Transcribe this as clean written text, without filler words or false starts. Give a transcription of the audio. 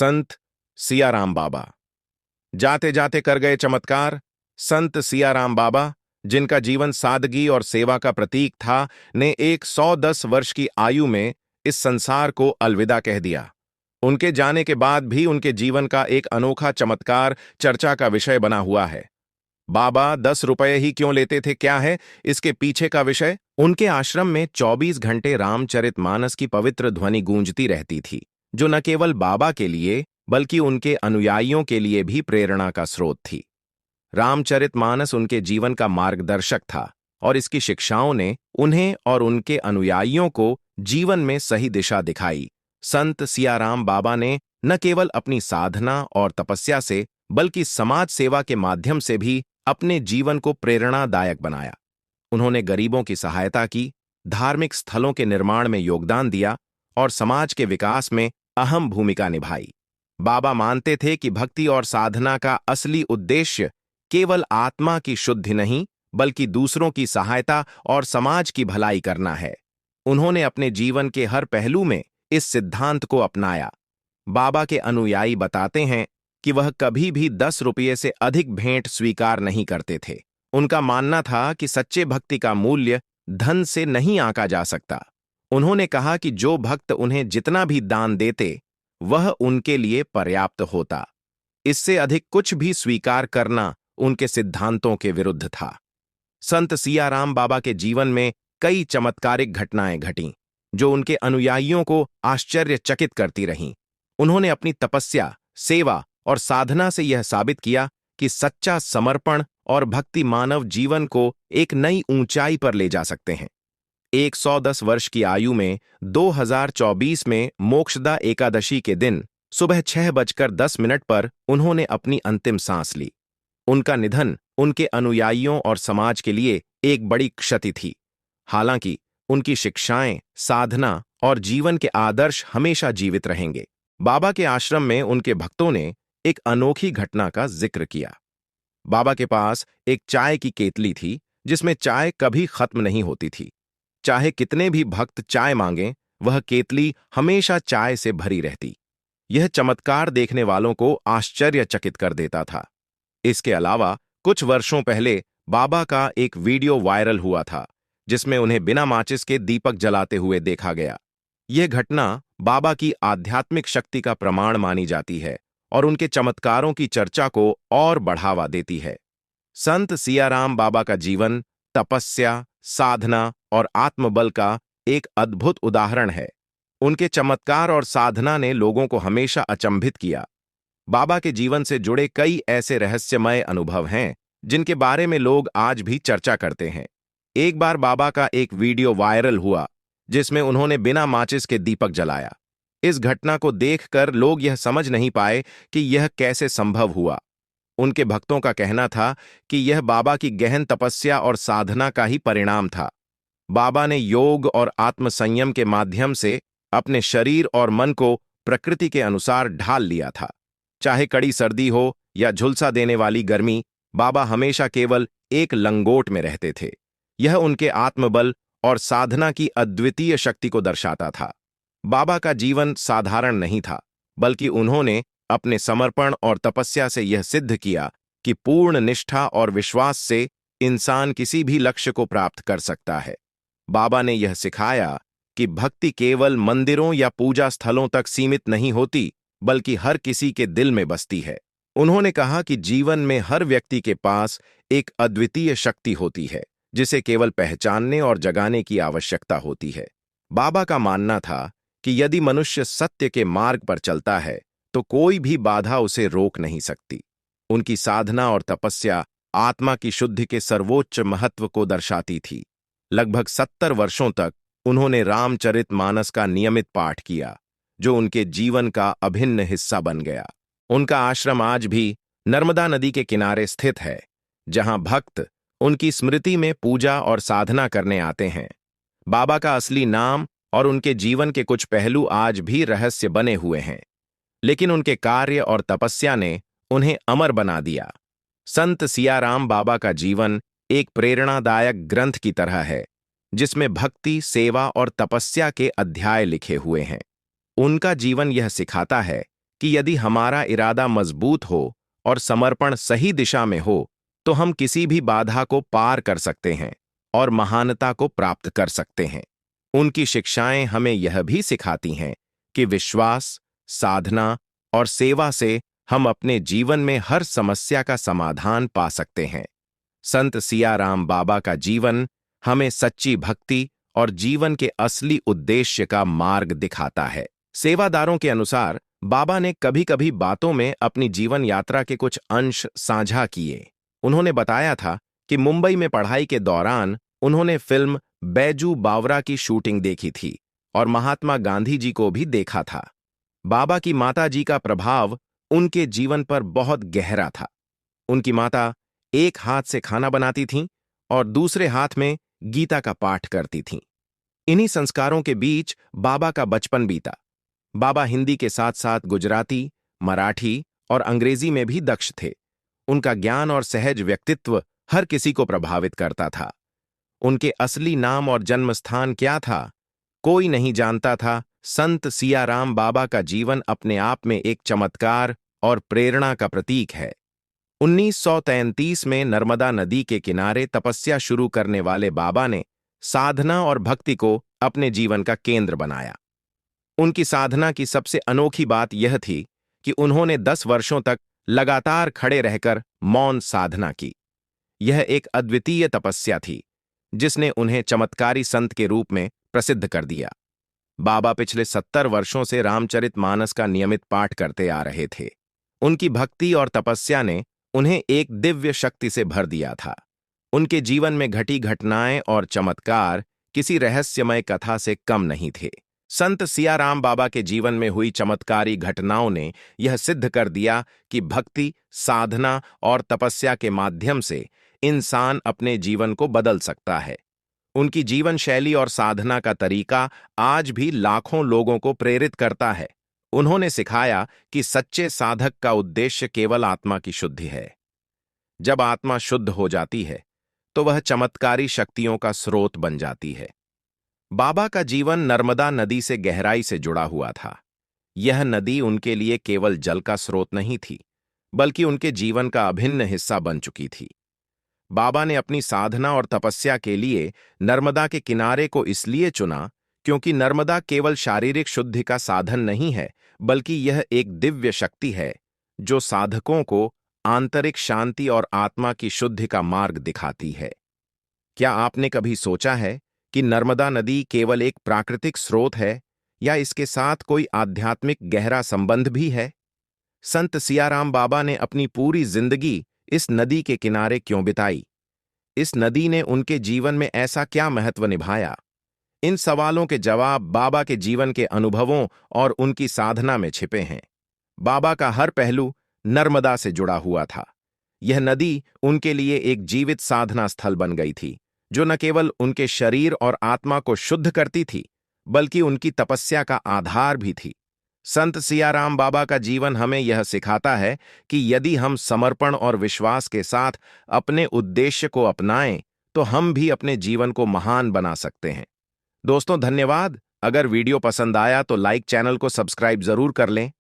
संत सियाराम बाबा। जाते जाते कर गए चमत्कार। संत सियाराम बाबा, जिनका जीवन सादगी और सेवा का प्रतीक था, ने 110 वर्ष की आयु में इस संसार को अलविदा कह दिया। उनके जाने के बाद भी उनके जीवन का एक अनोखा चमत्कार चर्चा का विषय बना हुआ है। बाबा 10 रुपए ही क्यों लेते थे, क्या है इसके पीछे का विषय? उनके आश्रम में 24 घंटे रामचरितमानस की पवित्र ध्वनि गूंजती रहती थी, जो न केवल बाबा के लिए बल्कि उनके अनुयायियों के लिए भी प्रेरणा का स्रोत थी। रामचरितमानस उनके जीवन का मार्गदर्शक था और इसकी शिक्षाओं ने उन्हें और उनके अनुयायियों को जीवन में सही दिशा दिखाई। संत सियाराम बाबा ने न केवल अपनी साधना और तपस्या से बल्कि समाज सेवा के माध्यम से भी अपने जीवन को प्रेरणादायक बनाया। उन्होंने गरीबों की सहायता की, धार्मिक स्थलों के निर्माण में योगदान दिया और समाज के विकास में अहम भूमिका निभाई। बाबा मानते थे कि भक्ति और साधना का असली उद्देश्य केवल आत्मा की शुद्धि नहीं, बल्कि दूसरों की सहायता और समाज की भलाई करना है। उन्होंने अपने जीवन के हर पहलू में इस सिद्धांत को अपनाया। बाबा के अनुयायी बताते हैं कि वह कभी भी 10 रुपये से अधिक भेंट स्वीकार नहीं करते थे। उनका मानना था कि सच्चे भक्ति का मूल्य धन से नहीं आंका जा सकता। उन्होंने कहा कि जो भक्त उन्हें जितना भी दान देते, वह उनके लिए पर्याप्त होता। इससे अधिक कुछ भी स्वीकार करना उनके सिद्धांतों के विरुद्ध था। संत सियाराम बाबा के जीवन में कई चमत्कारिक घटनाएं घटीं, जो उनके अनुयायियों को आश्चर्यचकित करती रहीं। उन्होंने अपनी तपस्या, सेवा और साधना से यह साबित किया कि सच्चा समर्पण और भक्ति मानव जीवन को एक नई ऊंचाई पर ले जा सकते हैं। 110 वर्ष की आयु में 2024 में मोक्षदा एकादशी के दिन सुबह 6:10 पर उन्होंने अपनी अंतिम सांस ली। उनका निधन उनके अनुयायियों और समाज के लिए एक बड़ी क्षति थी। हालांकि उनकी शिक्षाएं, साधना और जीवन के आदर्श हमेशा जीवित रहेंगे। बाबा के आश्रम में उनके भक्तों ने एक अनोखी घटना का जिक्र किया। बाबा के पास एक चाय की केतली थी, जिसमें चाय कभी खत्म नहीं होती थी। चाहे कितने भी भक्त चाय मांगें, वह केतली हमेशा चाय से भरी रहती। यह चमत्कार देखने वालों को आश्चर्यचकित कर देता था। इसके अलावा कुछ वर्षों पहले बाबा का एक वीडियो वायरल हुआ था, जिसमें उन्हें बिना माचिस के दीपक जलाते हुए देखा गया। यह घटना बाबा की आध्यात्मिक शक्ति का प्रमाण मानी जाती है और उनके चमत्कारों की चर्चा को और बढ़ावा देती है। संत सियाराम बाबा का जीवन तपस्या, साधना और आत्मबल का एक अद्भुत उदाहरण है। उनके चमत्कार और साधना ने लोगों को हमेशा अचंभित किया। बाबा के जीवन से जुड़े कई ऐसे रहस्यमय अनुभव हैं, जिनके बारे में लोग आज भी चर्चा करते हैं। एक बार बाबा का एक वीडियो वायरल हुआ, जिसमें उन्होंने बिना माचिस के दीपक जलाया। इस घटना को देखकर लोग यह समझ नहीं पाए कि यह कैसे संभव हुआ। उनके भक्तों का कहना था कि यह बाबा की गहन तपस्या और साधना का ही परिणाम था। बाबा ने योग और आत्मसंयम के माध्यम से अपने शरीर और मन को प्रकृति के अनुसार ढाल लिया था। चाहे कड़ी सर्दी हो या झुलसा देने वाली गर्मी, बाबा हमेशा केवल एक लंगोट में रहते थे। यह उनके आत्मबल और साधना की अद्वितीय शक्ति को दर्शाता था। बाबा का जीवन साधारण नहीं था, बल्कि उन्होंने अपने समर्पण और तपस्या से यह सिद्ध किया कि पूर्ण निष्ठा और विश्वास से इंसान किसी भी लक्ष्य को प्राप्त कर सकता है। बाबा ने यह सिखाया कि भक्ति केवल मंदिरों या पूजा स्थलों तक सीमित नहीं होती, बल्कि हर किसी के दिल में बसती है। उन्होंने कहा कि जीवन में हर व्यक्ति के पास एक अद्वितीय शक्ति होती है, जिसे केवल पहचानने और जगाने की आवश्यकता होती है। बाबा का मानना था कि यदि मनुष्य सत्य के मार्ग पर चलता है, तो कोई भी बाधा उसे रोक नहीं सकती। उनकी साधना और तपस्या आत्मा की शुद्धि के सर्वोच्च महत्व को दर्शाती थी। लगभग 70 वर्षों तक उन्होंने रामचरितमानस का नियमित पाठ किया, जो उनके जीवन का अभिन्न हिस्सा बन गया। उनका आश्रम आज भी नर्मदा नदी के किनारे स्थित है, जहां भक्त उनकी स्मृति में पूजा और साधना करने आते हैं। बाबा का असली नाम और उनके जीवन के कुछ पहलू आज भी रहस्य बने हुए हैं, लेकिन उनके कार्य और तपस्या ने उन्हें अमर बना दिया। संत सियाराम बाबा का जीवन एक प्रेरणादायक ग्रंथ की तरह है, जिसमें भक्ति, सेवा और तपस्या के अध्याय लिखे हुए हैं। उनका जीवन यह सिखाता है कि यदि हमारा इरादा मजबूत हो और समर्पण सही दिशा में हो तो हम किसी भी बाधा को पार कर सकते हैं और महानता को प्राप्त कर सकते हैं। उनकी शिक्षाएं हमें यह भी सिखाती हैं कि विश्वास, साधना और सेवा से हम अपने जीवन में हर समस्या का समाधान पा सकते हैं। संत सियाराम बाबा का जीवन हमें सच्ची भक्ति और जीवन के असली उद्देश्य का मार्ग दिखाता है। सेवादारों के अनुसार बाबा ने कभी कभी बातों में अपनी जीवन यात्रा के कुछ अंश साझा किए। उन्होंने बताया था कि मुंबई में पढ़ाई के दौरान उन्होंने फिल्म बैजू बावरा की शूटिंग देखी थी और महात्मा गांधी जी को भी देखा था। बाबा की माता जी का प्रभाव उनके जीवन पर बहुत गहरा था। उनकी माता एक हाथ से खाना बनाती थीं और दूसरे हाथ में गीता का पाठ करती थीं। इन्हीं संस्कारों के बीच बाबा का बचपन बीता। बाबा हिंदी के साथ साथ गुजराती, मराठी और अंग्रेजी में भी दक्ष थे। उनका ज्ञान और सहज व्यक्तित्व हर किसी को प्रभावित करता था। उनके असली नाम और जन्म स्थान क्या था, कोई नहीं जानता था। संत सियाराम बाबा का जीवन अपने आप में एक चमत्कार और प्रेरणा का प्रतीक है। 1933 में नर्मदा नदी के किनारे तपस्या शुरू करने वाले बाबा ने साधना और भक्ति को अपने जीवन का केंद्र बनाया। उनकी साधना की सबसे अनोखी बात यह थी कि उन्होंने 10 वर्षों तक लगातार खड़े रहकर मौन साधना की। यह एक अद्वितीय तपस्या थी जिसने उन्हें चमत्कारी संत के रूप में प्रसिद्ध कर दिया। बाबा पिछले 70 वर्षों से रामचरितमानस का नियमित पाठ करते आ रहे थे। उनकी भक्ति और तपस्या ने उन्हें एक दिव्य शक्ति से भर दिया था। उनके जीवन में घटी घटनाएं और चमत्कार किसी रहस्यमय कथा से कम नहीं थे। संत सियाराम बाबा के जीवन में हुई चमत्कारी घटनाओं ने यह सिद्ध कर दिया कि भक्ति, साधना और तपस्या के माध्यम से इंसान अपने जीवन को बदल सकता है। उनकी जीवन शैली और साधना का तरीका आज भी लाखों लोगों को प्रेरित करता है। उन्होंने सिखाया कि सच्चे साधक का उद्देश्य केवल आत्मा की शुद्धि है। जब आत्मा शुद्ध हो जाती है तो वह चमत्कारी शक्तियों का स्रोत बन जाती है। बाबा का जीवन नर्मदा नदी से गहराई से जुड़ा हुआ था। यह नदी उनके लिए केवल जल का स्रोत नहीं थी, बल्कि उनके जीवन का अभिन्न हिस्सा बन चुकी थी। बाबा ने अपनी साधना और तपस्या के लिए नर्मदा के किनारे को इसलिए चुना क्योंकि नर्मदा केवल शारीरिक शुद्धि का साधन नहीं है, बल्कि यह एक दिव्य शक्ति है जो साधकों को आंतरिक शांति और आत्मा की शुद्धि का मार्ग दिखाती है। क्या आपने कभी सोचा है कि नर्मदा नदी केवल एक प्राकृतिक स्रोत है या इसके साथ कोई आध्यात्मिक गहरा संबंध भी है? संत सियाराम बाबा ने अपनी पूरी जिंदगी इस नदी के किनारे क्यों बिताई? इस नदी ने उनके जीवन में ऐसा क्या महत्व निभाया? इन सवालों के जवाब बाबा के जीवन के अनुभवों और उनकी साधना में छिपे हैं। बाबा का हर पहलू नर्मदा से जुड़ा हुआ था। यह नदी उनके लिए एक जीवित साधना स्थल बन गई थी, जो न केवल उनके शरीर और आत्मा को शुद्ध करती थी, बल्कि उनकी तपस्या का आधार भी थी। संत सियाराम बाबा का जीवन हमें यह सिखाता है कि यदि हम समर्पण और विश्वास के साथ अपने उद्देश्य को अपनाएं, तो हम भी अपने जीवन को महान बना सकते हैं। दोस्तों, धन्यवाद। अगर वीडियो पसंद आया तो लाइक, चैनल को सब्सक्राइब जरूर कर लें।